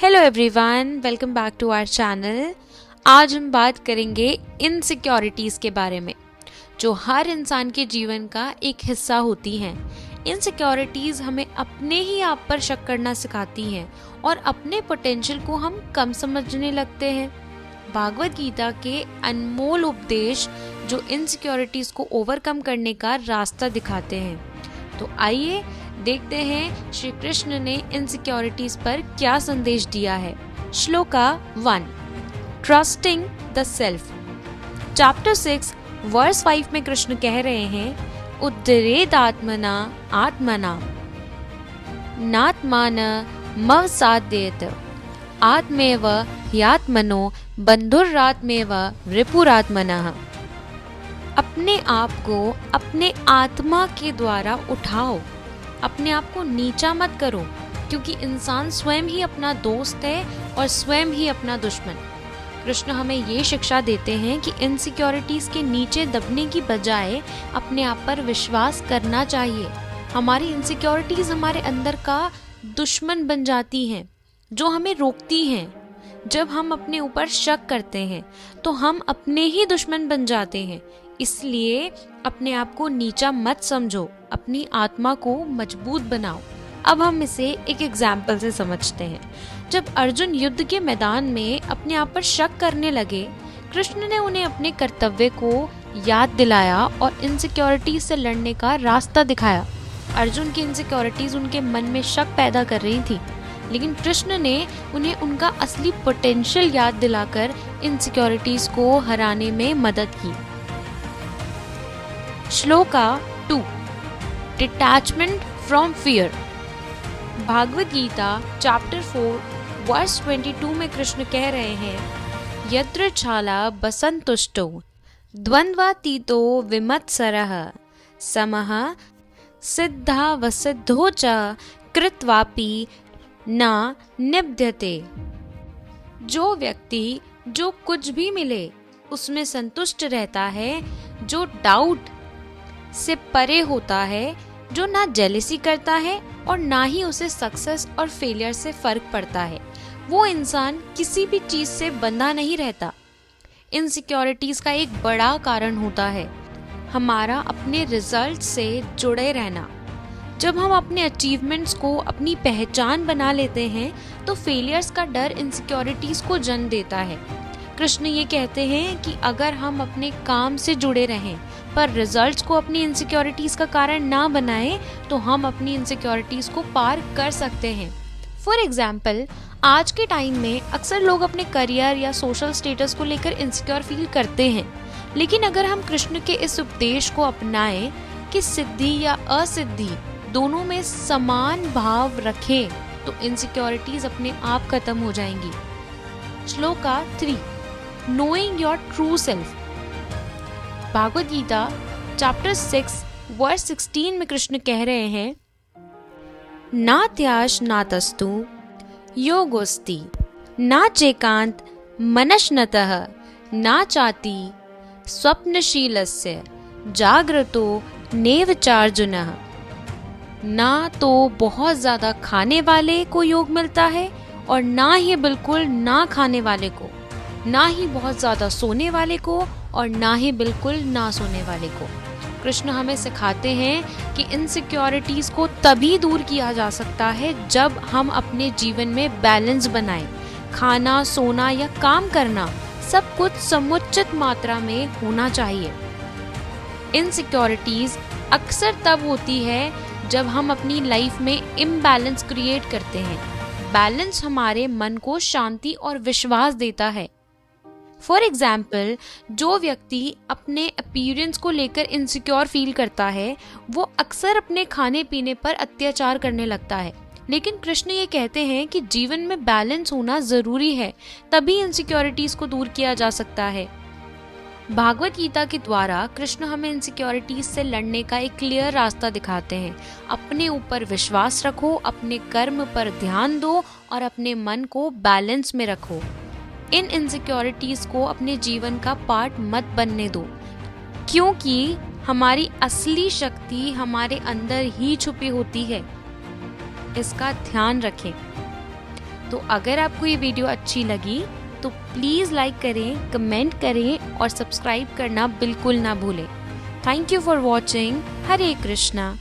Hello everyone, welcome back to our channel. आज हम बात करेंगे इनसिक्योरिटीज़ के बारे में, जो हर इंसान के जीवन का एक हिस्सा होती हैं। इनसिक्योरिटीज़ हमें अपने ही आप पर शक करना सिखाती हैं और अपने पोटेंशियल को हम कम समझने लगते हैं। भागवत गीता के अनमोल उपदेश जो इनसिक्योरिटीज़ को ओवरकम करने का रास्ता दिखाते हैं। तो आइए देखते हैं श्री कृष्ण ने इनसिक्योरिटीज पर क्या संदेश दिया है। Shloka 1, trusting the self. Chapter 6 verse 5 में कृष्ण कह रहे हैं, उद्धरेद आत्मना आत्मना नात्मान मवसाद्येत आत्मेव ह्यात्मनो बंधुरात्मेव रिपुरात्मनः। अपने आप को अपने आत्मा के द्वारा उठाओ, अपने आप को नीचा मत करो, क्योंकि इंसान स्वयं ही अपना दोस्त है और स्वयं ही अपना दुश्मन। कृष्ण हमें ये शिक्षा देते हैं कि इनसिक्योरिटीज के नीचे दबने की बजाय अपने आप पर विश्वास करना चाहिए। हमारी इनसिक्योरिटीज हमारे अंदर का दुश्मन बन जाती हैं, जो हमें रोकती हैं। जब हम अपने ऊपर शक करते हैं तो हम अपने ही दुश्मन बन जाते हैं। इसलिए अपने आप को नीचा मत समझो, अपनी आत्मा को मजबूत बनाओ। अब हम इसे एक एग्जाम्पल से समझते हैं। जब अर्जुन युद्ध के मैदान में अपने आप पर शक करने लगे, कृष्ण ने उन्हें अपने कर्तव्य को याद दिलाया और इनसिक्योरिटीज से लड़ने का रास्ता दिखाया। अर्जुन की इनसिक्योरिटीज उनके मन में शक पैदा कर रही थी, लेकिन कृष्ण ने उन्हें उनका असली पोटेंशियल याद दिलाकर इनसिक्योरिटीज को हराने में मदद की। Shloka 2, detachment from fear. Bhagavad Gita chapter 4 verse 22 में कृष्ण कह रहे हैं, यत्र छाला बसंतुष्टो द्वंद्वातीतो विमत्सरः समः सिद्धा वसिद्धो च कृत्वापि न निबध्यते। जो व्यक्ति जो कुछ भी मिले उसमें संतुष्ट रहता है, जो डाउट से परे होता है, जो ना जेलसी करता है और ना ही उसे सक्सेस और फेलियर से फर्क पड़ता है, वो इंसान किसी भी चीज से बंधा नहीं रहता। इनसिक्योरिटीज का एक बड़ा कारण होता है हमारा अपने रिजल्ट से जुड़े रहना। जब हम अपने अचीवमेंट्स को अपनी पहचान बना लेते हैं तो फेलियर्स का डर इनसिक्योरिटीज को जन्म देता है। कृष्ण ये कहते हैं कि अगर हम अपने काम से जुड़े रहें पर रिजल्ट्स को अपनी इनसिक्योरिटीज का कारण ना बनाएं, तो हम अपनी इनसिक्योरिटीज को पार कर सकते हैं। फॉर एग्जाम्पल, आज के टाइम में अक्सर लोग अपने करियर या सोशल स्टेटस को लेकर इनसिक्योर फील करते हैं, लेकिन अगर हम कृष्ण के इस उपदेश को अपनाएं कि सिद्धि या असिद्धि दोनों में समान भाव रखें, तो इनसिक्योरिटीज अपने आप खत्म हो जाएंगी। Shloka 3, knowing your true self. Bhagavad Gita chapter 6 verse 16 में कृष्ण कह रहे हैं, नात्याश नातस्तु योगोस्ति ना चेकांत मनश्नतः ना चाति स्वप्नशीलस्य जागृतो नेवचार्जुनः। ना तो बहुत ज्यादा खाने वाले को योग मिलता है और ना ही बिल्कुल ना खाने वाले को, ना ही बहुत ज्यादा सोने वाले को और ना ही बिल्कुल ना सोने वाले को। कृष्ण हमें सिखाते हैं कि इनसिक्योरिटीज को तभी दूर किया जा सकता है जब हम अपने जीवन में बैलेंस बनाएं। खाना, सोना या काम करना सब कुछ समुचित मात्रा में होना चाहिए। इनसिक्योरिटीज अक्सर तब होती है जब हम अपनी लाइफ में इम्बैलेंस क्रिएट करते हैं। बैलेंस हमारे मन को शांति और विश्वास देता है। फॉर एग्जाम्पल, जो व्यक्ति अपने अपीयरेंस को लेकर इनसिक्योर फील करता है, वो अक्सर अपने खाने पीने पर अत्याचार करने लगता है। लेकिन कृष्ण ये कहते हैं कि जीवन में बैलेंस होना जरूरी है, तभी इनसिक्योरिटीज को दूर किया जा सकता है। भागवत गीता के द्वारा कृष्ण हमें इनसिक्योरिटीज से लड़ने का एक क्लियर रास्ता दिखाते हैं। अपने ऊपर विश्वास रखो, अपने कर्म पर ध्यान दो और अपने मन को बैलेंस में रखो। इन इनसिक्योरिटीज को अपने जीवन का पार्ट मत बनने दो, क्योंकि हमारी असली शक्ति हमारे अंदर ही छुपी होती है। इसका ध्यान रखें। तो अगर आपको ये वीडियो अच्छी लगी तो प्लीज़ लाइक करें, कमेंट करें और सब्सक्राइब करना बिल्कुल ना भूलें। Thank you for watching. Hare Krishna.